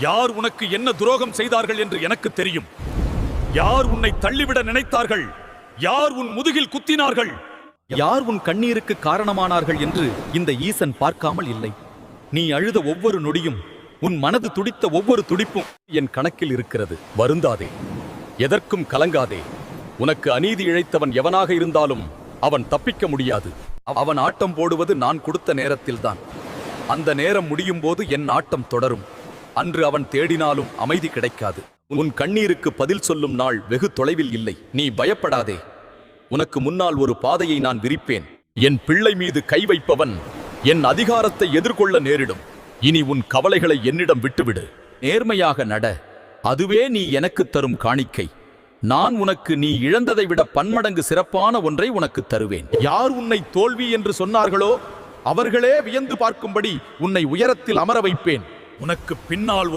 யார் உனக்கு என்ன துரோகம் செய்தார்கள் என்று எனக்கு தெரியும். யார் உன்னை தள்ளிவிட நினைத்தார்கள், யார் உன் முதுகில் குத்தினார்கள், யார் உன் கண்ணீருக்கு காரணமானார்கள் என்று இந்த ஈசன் பார்க்காமல் இல்லை. நீ அழுத ஒவ்வொரு நொடியும், உன் மனது துடித்த ஒவ்வொரு துடிப்பும் என் கணக்கில் இருக்கிறது. வருந்தாதே, எதற்கும் கலங்காதே. உனக்கு அநீதி இழைத்தவன் எவனாக இருந்தாலும் அவன் தப்பிக்க முடியாது. அவன் ஆட்டம் போடுவது நான் கொடுத்த நேரத்தில்தான். அந்த நேரம் முடியும் போது என் ஆட்டம் தொடரும். அன்று அவன் தேடினாலும் அமைதி கிடைக்காது. உன் கண்ணீருக்கு பதில் சொல்லும் நாள் வெகு தொலைவில் இல்லை. நீ பயப்படாதே. உனக்கு முன்னால் ஒரு பாதையை நான் விரிப்பேன். என் பிள்ளை மீது கை வைப்பவன் என் அதிகாரத்தை எதிர்கொள்ள நேரிடும். இனி உன் கவலைகளை என்னிடம் விட்டுவிடு. நேர்மையாக நட. அதுவே நீ எனக்கு தரும் காணிக்கை. நான் உனக்கு நீ இழந்ததை விட பன்மடங்கு சிறப்பான ஒன்றை உனக்கு தருவேன். யார் உன்னை தோல்வி என்று சொன்னார்களோ அவர்களே வியந்து பார்க்கும்படி உன்னை உயரத்தில் அமர வைப்பேன். உனக்கு பின்னால்